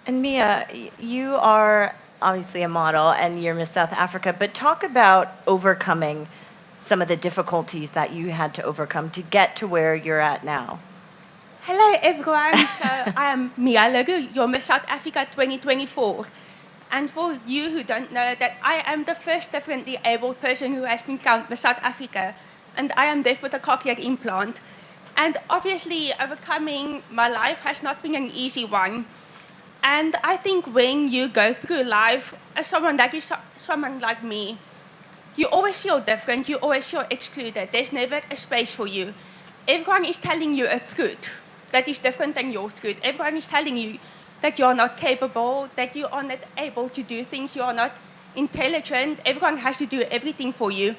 And Mia, you are obviously a model and you're Miss South Africa, but talk about overcoming some of the difficulties that you had to overcome to get to where you're at now. Hello everyone, so I am Mia Roux, your Miss South Africa 2024. And for you who don't know that I am the first differently abled person who has been crowned Miss South Africa, and I am deaf with a cochlear implant. And obviously overcoming my life has not been an easy one. And I think when you go through life as someone that is someone like me, you always feel different, you always feel excluded. There's never a space for you. Everyone is telling you a truth that is different than your truth. Everyone is telling you that you're not capable, that you are not able to do things, you are not intelligent. Everyone has to do everything for you.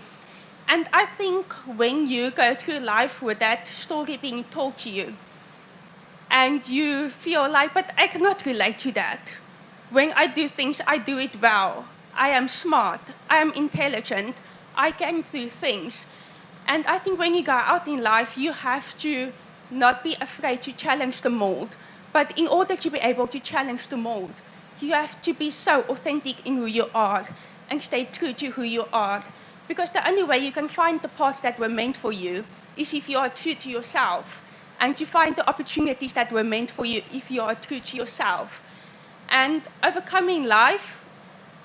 And I think when you go through life with that story being told to you, and you feel like, but I cannot relate to that. When I do things, I do it well. I am smart. I am intelligent. I can do things. And I think when you go out in life, you have to not be afraid to challenge the mold. But in order to be able to challenge the mold, you have to be so authentic in who you are and stay true to who you are. Because the only way you can find the parts that were meant for you is if you are true to yourself. And to find the opportunities that were meant for you if you are true to yourself. And overcoming life,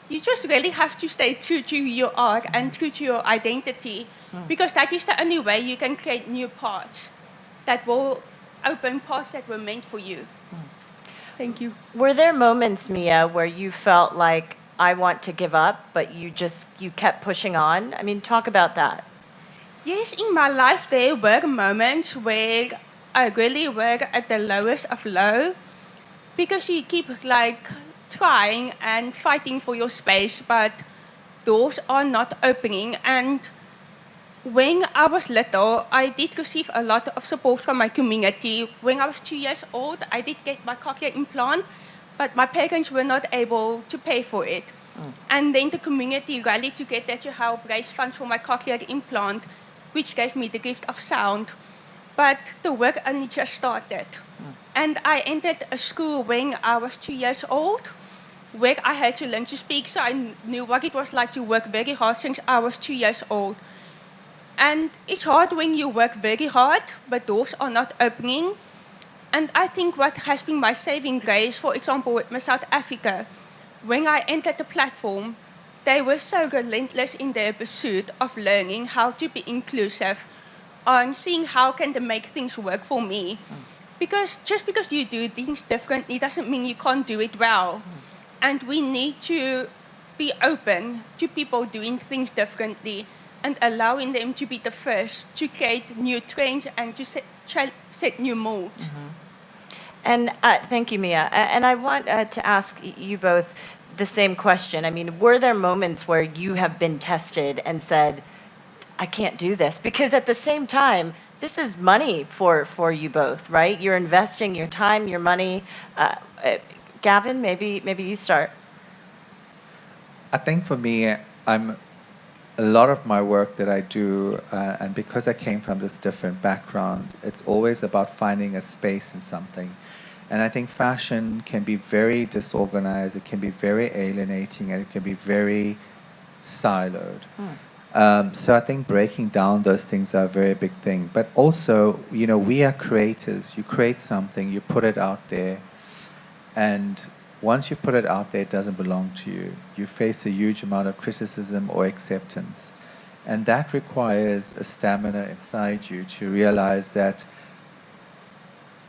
you just really have to stay true to who you are and true to your identity, because that is the only way you can create new paths that will open paths that were meant for you. Thank you. Were there moments, Mia, where you felt like I want to give up, but you kept pushing on? I mean, talk about that. Yes, in my life there were moments where I really were at the lowest of low, because you keep like trying and fighting for your space, but doors are not opening. And when I was little, I did receive a lot of support from my community. When I was 2 years old, I did get my cochlear implant, but my parents were not able to pay for it. And then the community rallied together to help raise funds for my cochlear implant, which gave me the gift of sound. But the work only just started. And I entered a school when I was 2 years old, where I had to learn to speak, so I knew what it was like to work very hard since I was 2 years old. And it's hard when you work very hard, but doors are not opening. And I think what has been my saving grace, for example, with Miss South Africa, when I entered the platform, they were so relentless in their pursuit of learning how to be inclusive, on seeing how can they make things work for me. Because just because you do things differently doesn't mean you can't do it well. And we need to be open to people doing things differently and allowing them to be the first to create new trends and to set new molds. And thank you, Mia. And I want to ask you both the same question. I mean, were there moments where you have been tested and said, I can't do this? Because at the same time, this is money for you both, right? You're investing your time, your money. Gavin, maybe you start. I think for me, a lot of my work that I do, and because I came from this different background, it's always about finding a space in something. And I think fashion can be very disorganized, it can be very alienating, and it can be very siloed. So I think breaking down those things are a very big thing. But also, we are creators. You create something, you put it out there, and once you put it out there, it doesn't belong to you. You face a huge amount of criticism or acceptance. And that requires a stamina inside you to realize that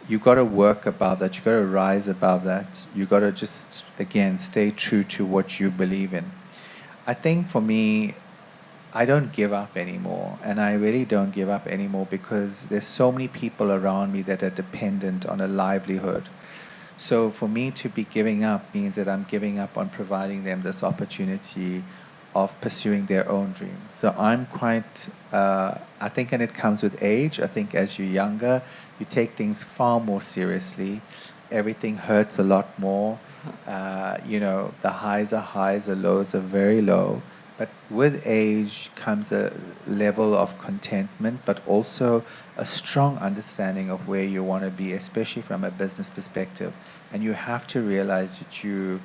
you've got to work above that, you've got to rise above that, you've got to just, again, stay true to what you believe in. I think for me, I don't give up anymore, and I really don't give up anymore because there's so many people around me that are dependent on a livelihood. So for me to be giving up means that I'm giving up on providing them this opportunity of pursuing their own dreams. So I'm quite, I think, and it comes with age, I think as you're younger, you take things far more seriously. Everything hurts a lot more. The highs are highs, the lows are very low. But with age comes a level of contentment, but also a strong understanding of where you want to be, especially from a business perspective. And you have to realize that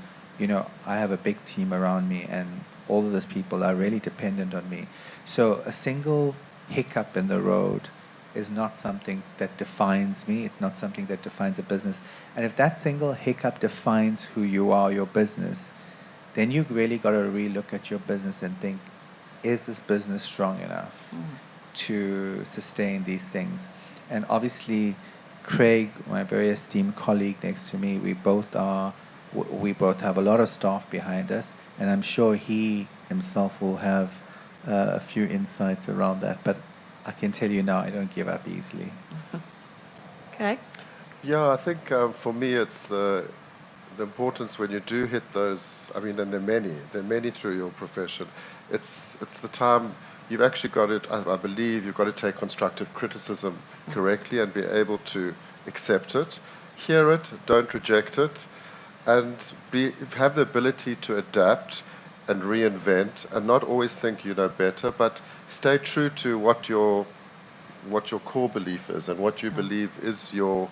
I have a big team around me, and all of those people are really dependent on me. So a single hiccup in the road is not something that defines me. It's not something that defines a business. And if that single hiccup defines who you are, your business, then you've really got to relook at your business and think, is this business strong enough to sustain these things? And obviously, Craig, my very esteemed colleague next to me, we both have a lot of staff behind us, and I'm sure he himself will have a few insights around that. But I can tell you now, I don't give up easily. Okay. Yeah, I think for me it's the importance when you do hit those. I mean, and there are many through your profession. It's the time you've actually got it. I believe you've got to take constructive criticism correctly and be able to accept it, hear it, don't reject it, and have the ability to adapt and reinvent, and not always think you know better, but stay true to what your core belief is and what you believe is your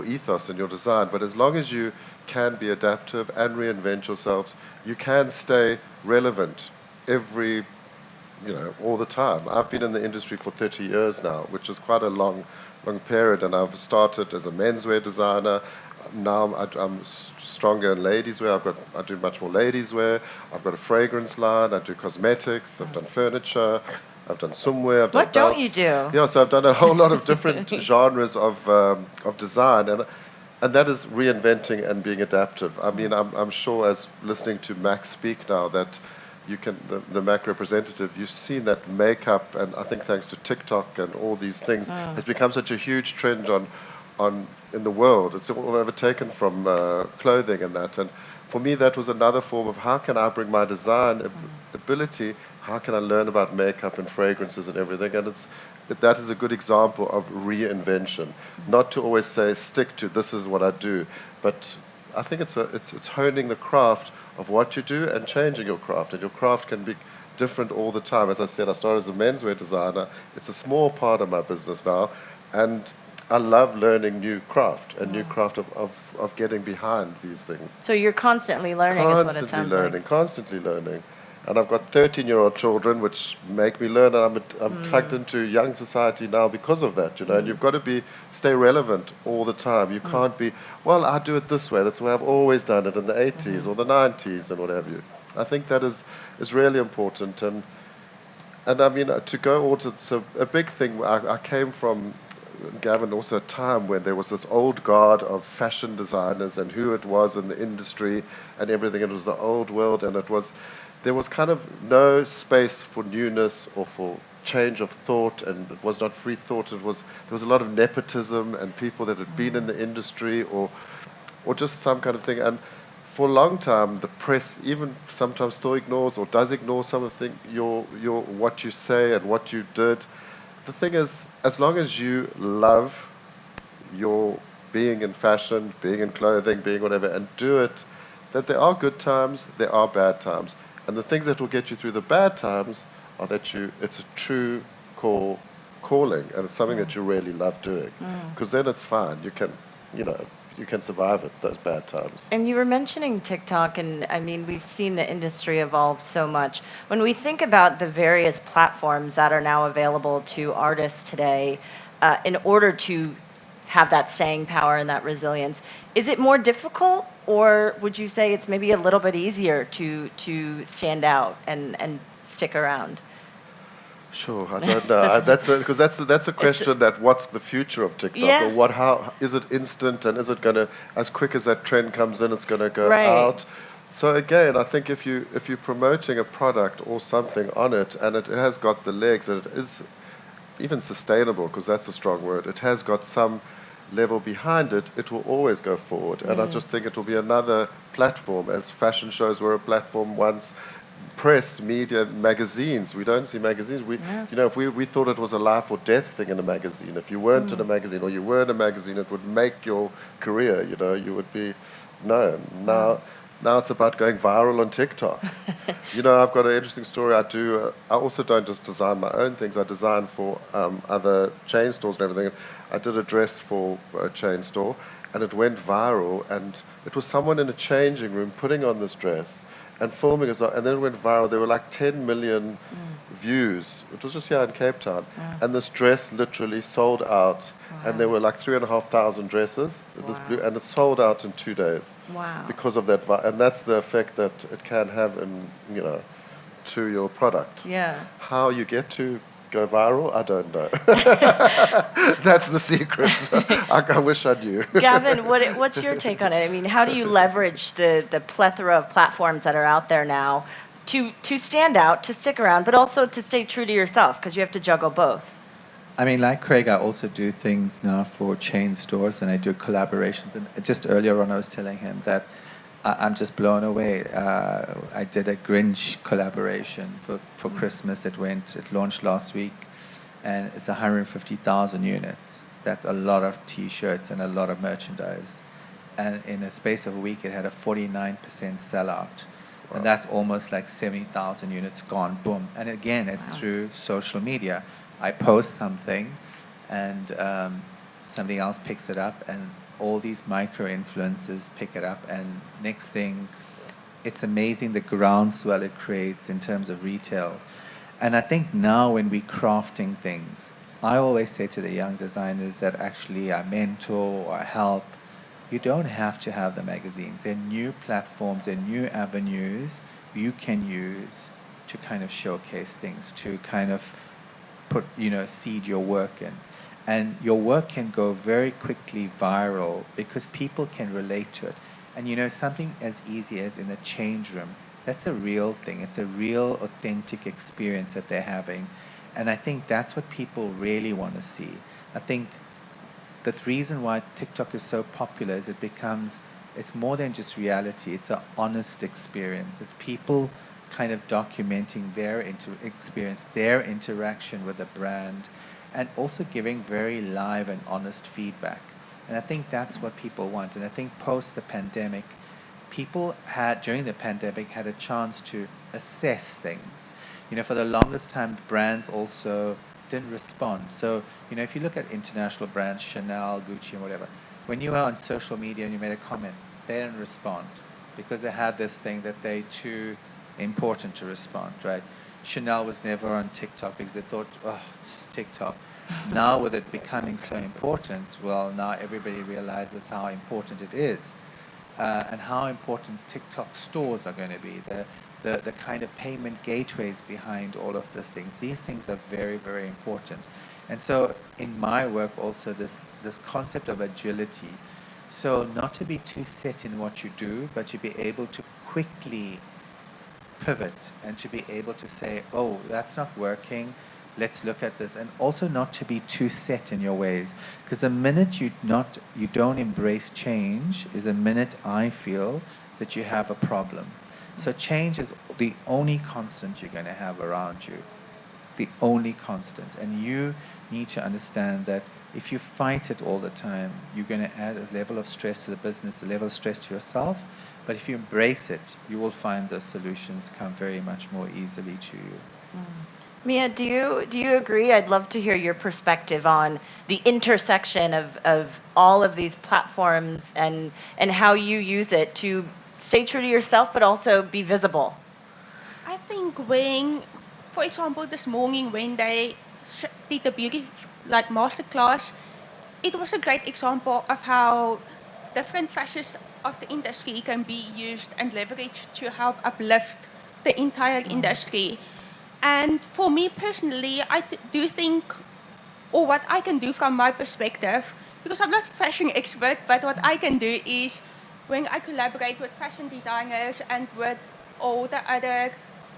ethos and your design. But as long as you can be adaptive and reinvent yourselves, you can stay relevant all the time. I've been in the industry for 30 years now, which is quite a long period, and I've started as a menswear designer. Now I'm stronger in ladies wear. I do much more ladies wear. I've got a fragrance line. I do cosmetics. I've done furniture. I've done swimwear. I've done What don't belts. you do? Yeah, so I've done a whole lot of different genres of design, and that is reinventing and being adaptive. I mean, I'm sure as listening to Mac speak now that the Mac representative, you've seen that makeup, and I think thanks to TikTok and all these things, has become such a huge trend in the world. It's all overtaken from clothing and that. And for me, that was another form of how can I bring my design ability, how can I learn about makeup and fragrances and everything. And that is a good example of reinvention. Not to always say, stick to this is what I do, but I think it's honing the craft of what you do and changing your craft. And your craft can be different all the time. As I said, I started as a menswear designer. It's a small part of my business now. And I love learning new craft and new craft of getting behind these things. So you're constantly learning is what it sounds like. Constantly learning. And I've got 13-year-old children, which make me learn, and I'm plugged into young society now because of that, and you've got to stay relevant all the time. You can't be, well, I do it this way. That's the way I've always done it in the 80s or the 90s and what have you. I think that is really important. And I mean, to go also, so a big thing, I came from, Gavin, also a time when there was this old guard of fashion designers and who it was in the industry and everything. It was the old world, and there was kind of no space for newness or for change of thought, and it was not free thought. There was a lot of nepotism and people that had been in the industry or just some kind of thing. And for a long time, the press even sometimes still ignores or does ignore some of your what you say and what you did. The thing is, as long as you love your being in fashion, being in clothing, being whatever, and do it, that there are good times, there are bad times. And the things that will get you through the bad times are that it's a true calling, and it's something that you really love doing. Because then it's fine. You can survive it, those bad times. And you were mentioning TikTok, and I mean, we've seen the industry evolve so much. When we think about the various platforms that are now available to artists today, in order to have that staying power and that resilience, is it more difficult, or would you say it's maybe a little bit easier to stand out and stick around? Sure, I don't know. That's a question that what's the future of TikTok? Yeah. Or how is it instant, and is it going to, as quick as that trend comes in, it's going to go Right. out? So again, I think if you're promoting a product or something on it, and it has got the legs, and it is even sustainable, because that's a strong word, it has got some level behind it, it will always go forward. And I just think it will be another platform, as fashion shows were a platform once. Press, media, magazines. We don't see magazines. If we thought it was a life or death thing in a magazine. If you weren't in a magazine, or you were in a magazine, it would make your career. You would be known. Now Now it's about going viral on TikTok. You know, I've got an interesting story. I also don't just design my own things. I design for other chain stores and everything. I did a dress for a chain store, and it went viral. And it was someone in a changing room putting on this dress and filming it. And then it went viral. There were like 10 million views. It was just here in Cape Town. And this dress literally sold out. And there were like 3,500 dresses. This and it sold out in 2 days. Wow. Because of that, and that's the effect that it can have in, you know, to your product. Yeah. How you get to go viral, I don't know. That's the secret. I wish I knew. Gavin, what's your take on it? I mean, how do you leverage the plethora of platforms that are out there now to stand out, to stick around, but also to stay true to yourself, because you have to juggle both? I mean, like Craig, I also do things now for chain stores, and I do collaborations. And just earlier on, I was telling him that I'm just blown away. I did a Grinch collaboration for Christmas. It launched last week, and it's 150,000 units. That's a lot of T-shirts and a lot of merchandise. And in a space of a week, it had a 49% sellout. Wow. And that's almost like 70,000 units gone, boom. And again, it's through social media. I post something, and somebody else picks it up, and all these micro-influencers pick it up, and next thing, it's amazing the groundswell it creates in terms of retail. And I think now when we're crafting things, I always say to the young designers that actually I mentor or I help, you don't have to have the magazines. There are new platforms, there are new avenues you can use to kind of showcase things, to kind of put, seed your work in. And your work can go very quickly viral because people can relate to it. And something as easy as in a change room, that's a real thing. It's a real authentic experience that they're having. And I think that's what people really want to see. I think the reason why TikTok is so popular is it's more than just reality. It's an honest experience. It's people kind of documenting their experience, their interaction with the brand, and also giving very live and honest feedback. And I think that's what people want. And I think post the pandemic, people during the pandemic had a chance to assess things. For the longest time, brands also didn't respond. So, if you look at international brands, Chanel, Gucci, and whatever, when you were on social media and you made a comment, they didn't respond because they had this thing that they too important to respond, right? Chanel was never on TikTok because they thought, it's TikTok. Now with it becoming so important, well, now everybody realizes how important it is, and how important TikTok stores are going to be, the kind of payment gateways behind all of these things. These things are very, very important. And so in my work also, this concept of agility. So not to be too set in what you do, but to be able to quickly pivot and to be able to say, oh, that's not working, let's look at this. And also not to be too set in your ways, because the minute you don't embrace change is a minute I feel that you have a problem. So change is the only constant you're going to have around you, the only constant. And you need to understand that if you fight it all the time, you're going to add a level of stress to the business, a level of stress to yourself. But if you embrace it, you will find those solutions come very much more easily to you. Mia, do you agree? I'd love to hear your perspective on the intersection of all of these platforms and how you use it to stay true to yourself, but also be visible. I think for example, this morning when they did the beauty masterclass, it was a great example of how different facets of the industry can be used and leveraged to help uplift the entire industry. And for me personally, I do think, or what I can do from my perspective, because I'm not a fashion expert, but what I can do is when I collaborate with fashion designers and with all the other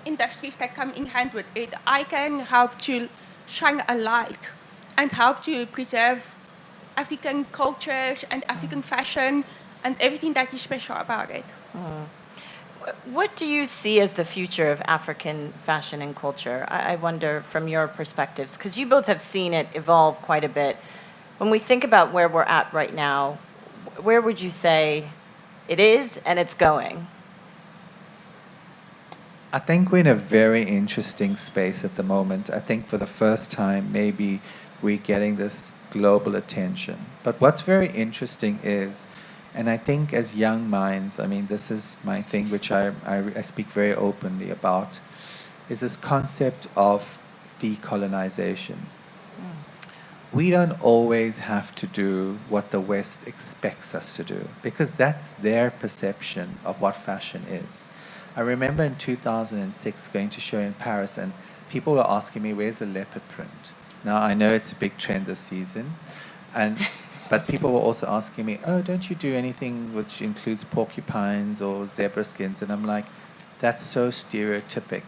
industries that come in hand with it, I can help to shine a light and help to preserve African cultures and African fashion and everything that is special about it. What do you see as the future of African fashion and culture? I wonder from your perspectives, because you both have seen it evolve quite a bit. When we think about where we're at right now, where would you say it is and it's going? I think we're in a very interesting space at the moment. I think for the first time, maybe we're getting this global attention. But what's very interesting is, and I think as young minds, I mean, this is my thing which I speak very openly about, is this concept of decolonization. We don't always have to do what the West expects us to do, because that's their perception of what fashion is. I remember in 2006 going to show in Paris, and people were asking me, where's the leopard print? Now, I know it's a big trend this season, but people were also asking me, oh, don't you do anything which includes porcupines or zebra skins? And I'm like, that's so stereotypic.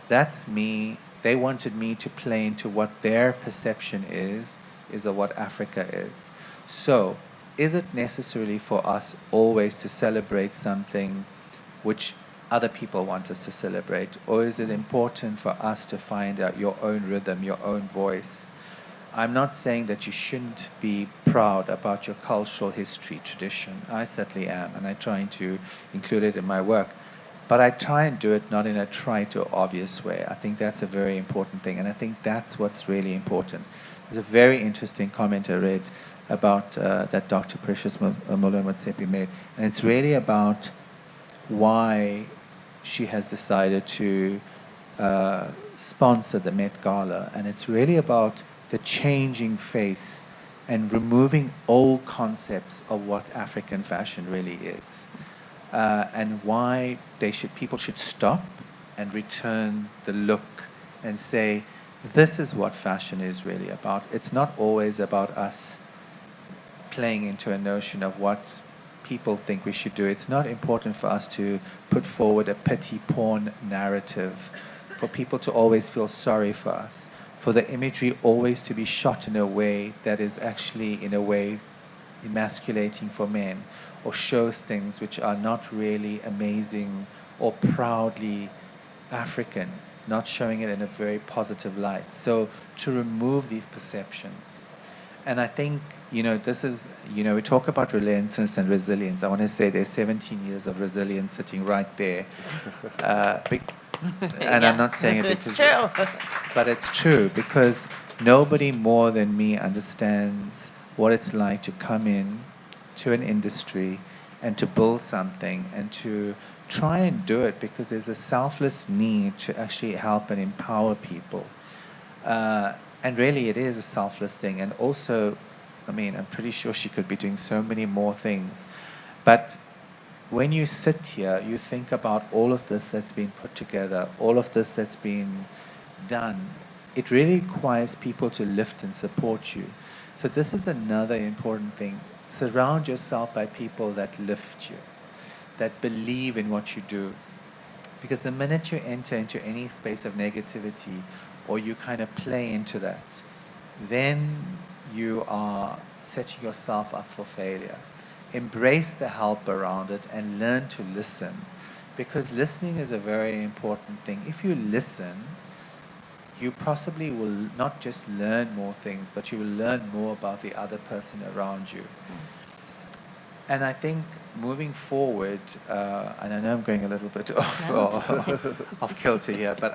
That's me. They wanted me to play into what their perception is of what Africa is. So, is it necessary for us always to celebrate something which other people want us to celebrate? Or is it important for us to find out your own rhythm, your own voice? I'm not saying that you shouldn't be proud about your cultural history, tradition. I certainly am, and I'm trying to include it in my work. But I try and do it not in a trite or obvious way. I think that's a very important thing, and I think that's what's really important. There's a very interesting comment I read about that Dr. Precious Moloi-Motsepe made, and it's really about why she has decided to sponsor the Met Gala, and it's really about the changing face and removing old concepts of what African fashion really is, and why people should stop and return the look and say, this is what fashion is really about. It's not always about us playing into a notion of what people think we should do. It's not important for us to put forward a pity porn narrative, for people to always feel sorry for us, for the imagery always to be shot in a way that is actually, in a way, emasculating for men, or shows things which are not really amazing or proudly African, not showing it in a very positive light. So to remove these perceptions. And I think, this is, we talk about relentlessness and resilience. I want to say there's 17 years of resilience sitting right there. And I'm not saying it because... It's true. But it's true, because nobody more than me understands what it's like to come in to an industry and to build something and to try and do it because there's a selfless need to actually help and empower people. And really, it is a selfless thing. And also, I'm pretty sure she could be doing so many more things. But when you sit here, you think about all of this that's been put together, all of this that's been done. It really requires people to lift and support you. So this is another important thing. Surround yourself by people that lift you, that believe in what you do. Because the minute you enter into any space of negativity, or you kind of play into that, then you are setting yourself up for failure. Embrace the help around it and learn to listen, because listening is a very important thing. If you listen, you possibly will not just learn more things, but you will learn more about the other person around you. And I think moving forward, and I know I'm going a little bit off kilter here, but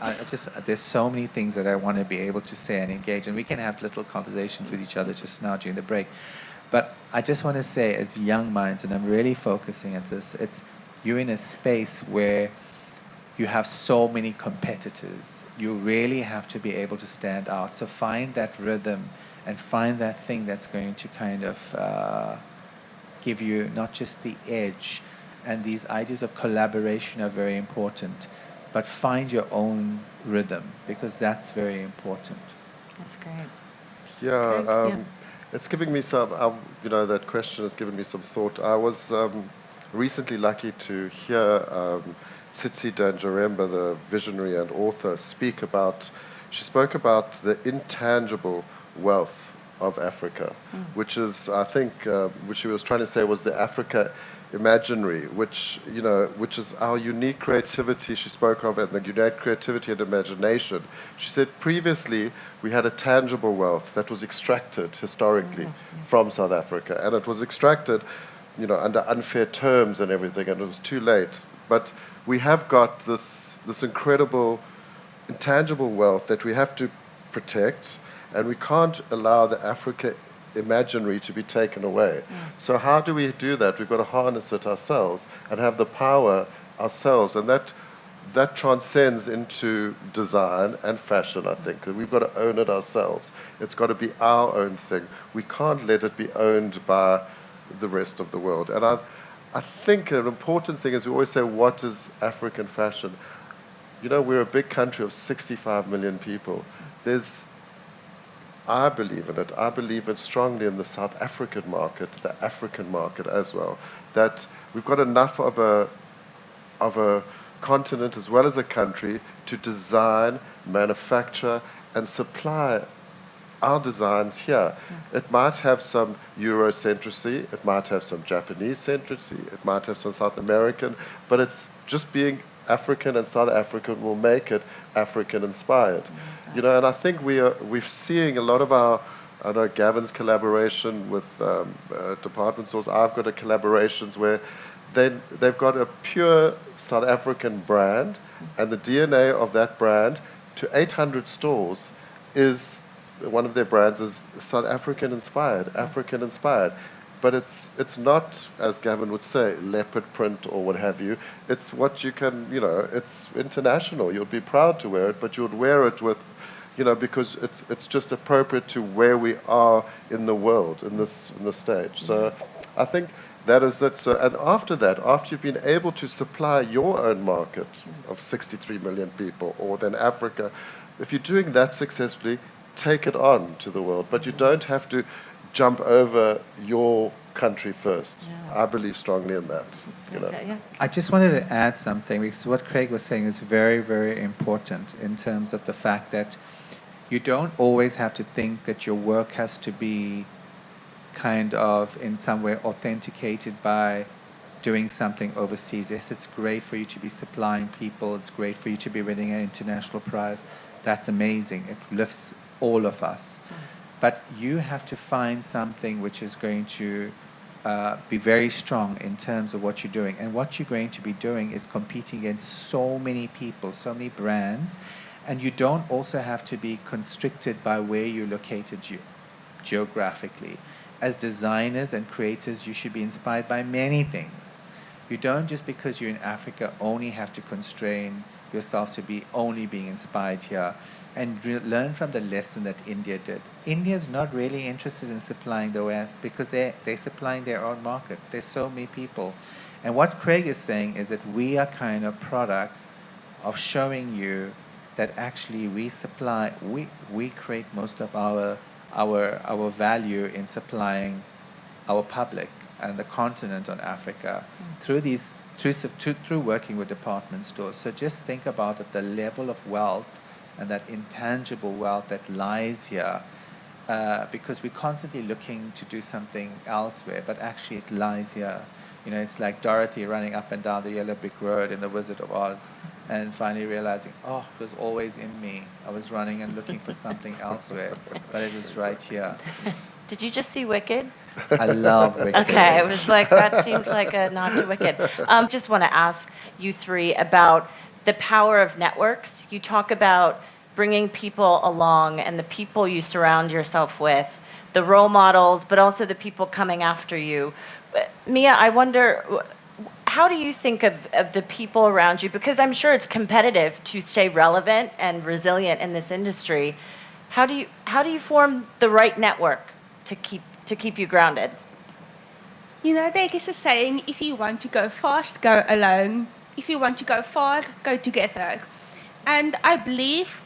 there's so many things that I want to be able to say and engage, and we can have little conversations with each other just now during the break. But I just want to say, as young minds, and I'm really focusing at this, you're in a space where you have so many competitors. You really have to be able to stand out. So find that rhythm and find that thing that's going to kind of give you not just the edge, and these ideas of collaboration are very important, but find your own rhythm, because that's very important. That's great. Yeah, it's giving me some, that question has given me some thought. I was recently lucky to hear Tsitsi Danjaremba, the visionary and author, she spoke about the intangible wealth of Africa, which is, I think, which she was trying to say was the Africa imaginary, which is our unique creativity she spoke of, and the unique creativity and imagination. She said previously we had a tangible wealth that was extracted historically from South Africa, and it was extracted, under unfair terms and everything, and it was too late. But we have got this this incredible intangible wealth that we have to protect, and we can't allow the Africa imaginary to be taken away. So how do we do that? We've got to harness it ourselves and have the power ourselves, and that transcends into design and fashion, I think. We've got to own it ourselves. It's got to be our own thing. We can't let it be owned by the rest of the world. And I think an important thing is we always say, what is African fashion? You know, we're a big country of 65 million people. I believe in it. I believe it strongly in the South African market, the African market as well, that we've got enough of a continent as well as a country to design, manufacture, and supply our designs here. It might have some Eurocentricity, it might have some Japanese centricity, it might have some South American, but it's just being African and South African will make it African inspired. You know, and I think we're seeing a lot of I know Gavin's collaboration with department stores. I've got collaborations where they've got a pure South African brand, and the DNA of that brand to 800 stores is one of their brands is South African inspired, African inspired. But it's not, as Gavin would say, leopard print or what have you. It's what you can, you know, it's international. You'd be proud to wear it, but you would wear it with, you know, because it's just appropriate to where we are in the world, in this stage. So I think that is that. So, and after that, after you've been able to supply your own market of 63 million people, or then Africa, if you're doing that successfully, take it on to the world. But you don't have to jump over your country first. I believe strongly in that. You know. Okay, yeah. I just wanted to add something, because what Craig was saying is very, very important in terms of the fact that you don't always have to think that your work has to be kind of in some way authenticated by doing something overseas. Yes, it's great for you to be supplying people. It's great for you to be winning an international prize. That's amazing. It lifts all of us. But you have to find something which is going to be very strong in terms of what you're doing. And what you're going to be doing is competing against so many people, so many brands. And you don't also have to be constricted by where you're located geographically. As designers and creators, you should be inspired by many things. You don't, just because you're in Africa, only have to constrain yourself to be only being inspired here. And learn from the lesson that India did. India's not really interested in supplying the West because they're supplying their own market. There's so many people. And what Craig is saying is that we are kind of products of showing you that actually we create most of our value in supplying our public and the continent on Africa through working with department stores. So just think about it, the level of wealth and that intangible wealth that lies here, because we're constantly looking to do something elsewhere, but actually it lies here. You know, it's like Dorothy running up and down the yellow brick road in The Wizard of Oz, and finally realizing, oh, it was always in me. I was running and looking for something elsewhere, but it was right here. Did you just see Wicked? I love Wicked. Okay, it was like, that seems like a nod to Wicked. Just want to ask you three about the power of networks. You talk about bringing people along and the people you surround yourself with, the role models, but also the people coming after you. Mia, I wonder, how do you think of the people around you? Because I'm sure it's competitive to stay relevant and resilient in this industry. How do you form the right network to keep you grounded? You know, there is a saying, if you want to go fast, go alone. If you want to go far, go together. And I believe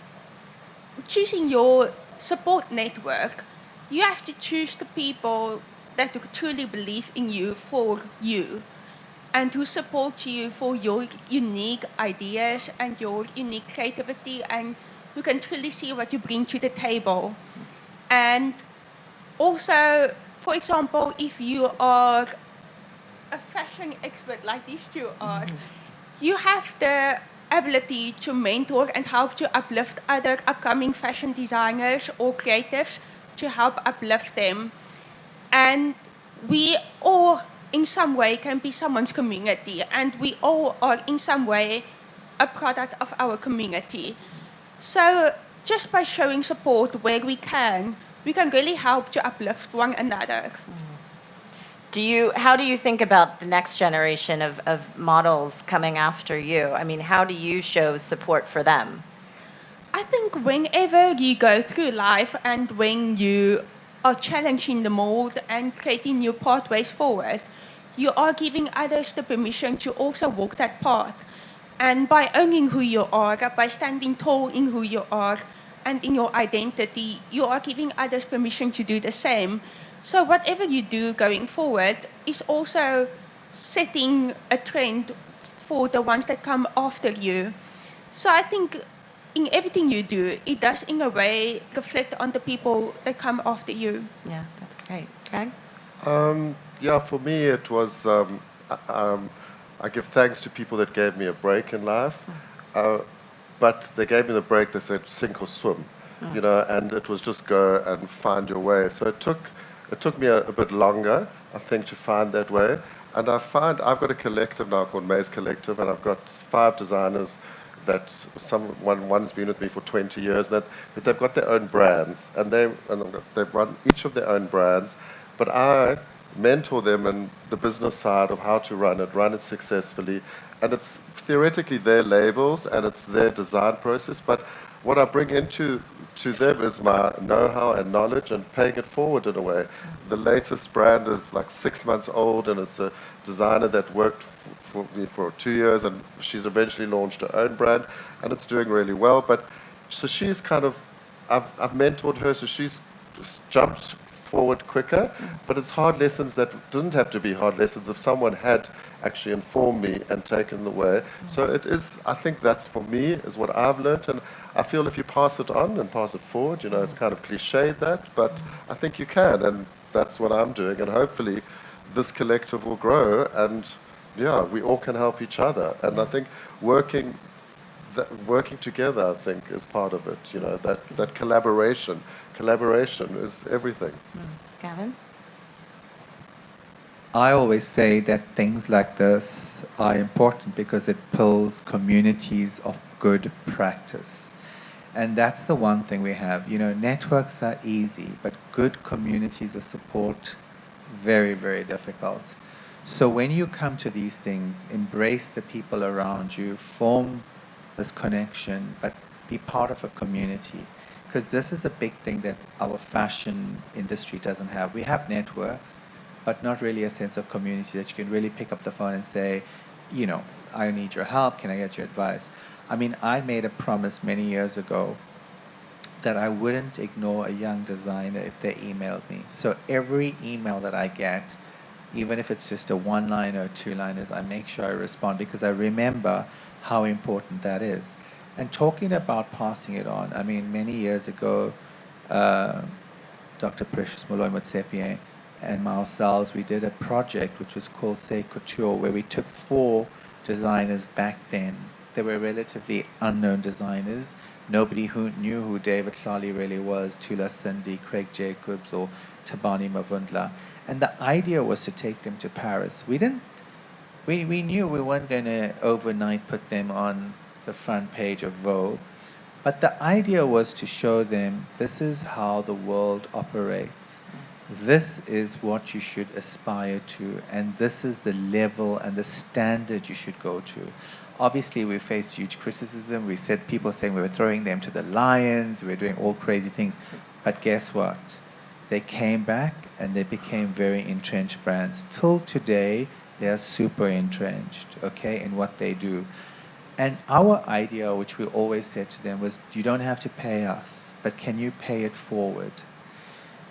choosing your support network, you have to choose the people that truly believe in you for you and who support you for your unique ideas and your unique creativity and who can truly see what you bring to the table. And also, for example, if you are a fashion expert like these two are, you have the ability to mentor and help to uplift other upcoming fashion designers or creatives to help uplift them. And we all, in some way, can be someone's community, and we all are, in some way, a product of our community. So just by showing support where we can really help to uplift one another. How do you think about the next generation of models coming after you? I mean, how do you show support for them? I think whenever you go through life and when you are challenging the mold and creating new pathways forward, you are giving others the permission to also walk that path. And by owning who you are, by standing tall in who you are and in your identity, you are giving others permission to do the same. So whatever you do going forward is also setting a trend for the ones that come after you. So I think in everything you do, it does in a way reflect on the people that come after you. Yeah, that's great. Greg? Yeah, for me it was, I give thanks to people that gave me a break in life, but they gave me the break, they said sink or swim, you know, and it was just go and find your way. So it took me a bit longer, I think, to find that way. And I've got a collective now called Maze Collective, and I've got 5 designers that one's been with me for 20 years, that they've got their own brands, and they've run each of their own brands, but I mentor them in the business side of how to run it successfully, and it's theoretically their labels and it's their design process, but what I bring into them is my know-how and knowledge and paying it forward in a way. The latest brand is like 6 months old, and it's a designer that worked for me for 2 years, and she's eventually launched her own brand, and it's doing really well. But so she's kind of, I've mentored her, so she's jumped forward quicker. But it's hard lessons that didn't have to be hard lessons if someone had actually informed me and taken the way. So it is, I think that's for me, is what I've learned, and I feel if you pass it on and pass it forward, you know, it's kind of cliched that, but I think you can, and that's what I'm doing, and hopefully this collective will grow, and yeah, we all can help each other, and I think working together, I think, is part of it, you know, that collaboration is everything. Gavin? I always say that things like this are important because it builds communities of good practice. And that's the one thing we have. You know, networks are easy, but good communities of support, very, very difficult. So when you come to these things, embrace the people around you, form this connection, but be part of a community. Because this is a big thing that our fashion industry doesn't have. We have networks, but not really a sense of community that you can really pick up the phone and say, you know, I need your help, can I get your advice? I mean, I made a promise many years ago that I wouldn't ignore a young designer if they emailed me. So every email that I get, even if it's just a 1-liner or 2-liners, I make sure I respond because I remember how important that is. And talking about passing it on, I mean, many years ago, Dr. Precious Moloi-Motsepe and myself, we did a project which was called Say Couture, where we took 4 designers back then. They were relatively unknown designers. Nobody who knew who David Clolly really was, Tula Sindi, Craig Jacobs, or Tabani Mavundla. And the idea was to take them to Paris. We knew we weren't going to overnight put them on the front page of Vogue. But the idea was to show them this is how the world operates. This is what you should aspire to, and this is the level and the standard you should go to. Obviously, we faced huge criticism. We said people saying we were throwing them to the lions, we were doing all crazy things. But guess what? They came back and they became very entrenched brands. Till today, they are super entrenched, okay, in what they do. And our idea, which we always said to them, was you don't have to pay us, but can you pay it forward?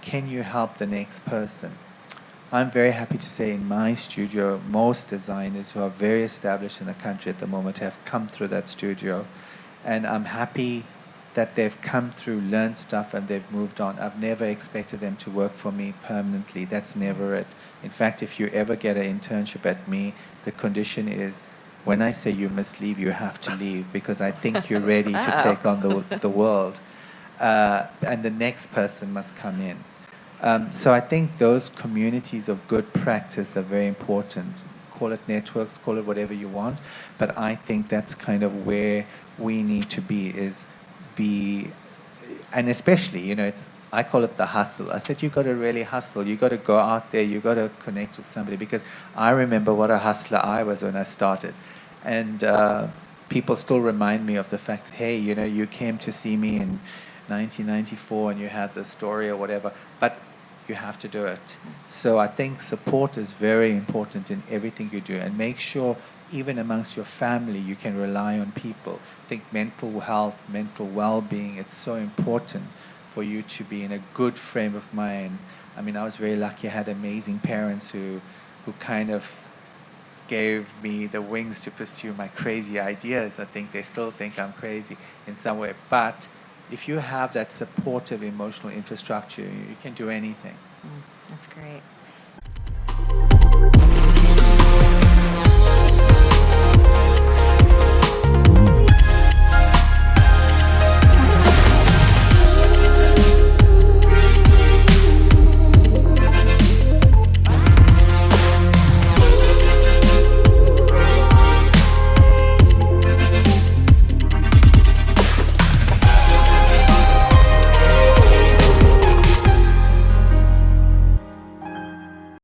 Can you help the next person? I'm very happy to say in my studio, most designers who are very established in the country at the moment have come through that studio. And I'm happy that they've come through, learned stuff, and they've moved on. I've never expected them to work for me permanently. That's never it. In fact, if you ever get an internship at me, the condition is when I say you must leave, you have to leave because I think you're ready to take on the world. And the next person must come in. So I think those communities of good practice are very important. call it networks, call it whatever you want. But I think that's kind of where we need to be, and especially, I call it the hustle. I said, you got to really hustle. You got to go out there. You got to connect with somebody, because I remember what a hustler I was when I started. And people still remind me of the fact, hey, you came to see me in 1994 and you had the story or whatever, but you have to do it. So I think support is very important in everything you do, and make sure even amongst your family you can rely on people. I think mental health, mental well-being, it's so important for you to be in a good frame of mind. I mean, I was very lucky. I had amazing parents who kind of gave me the wings to pursue my crazy ideas. I think they still think I'm crazy in some way. But if you have that supportive emotional infrastructure, you can do anything. That's great.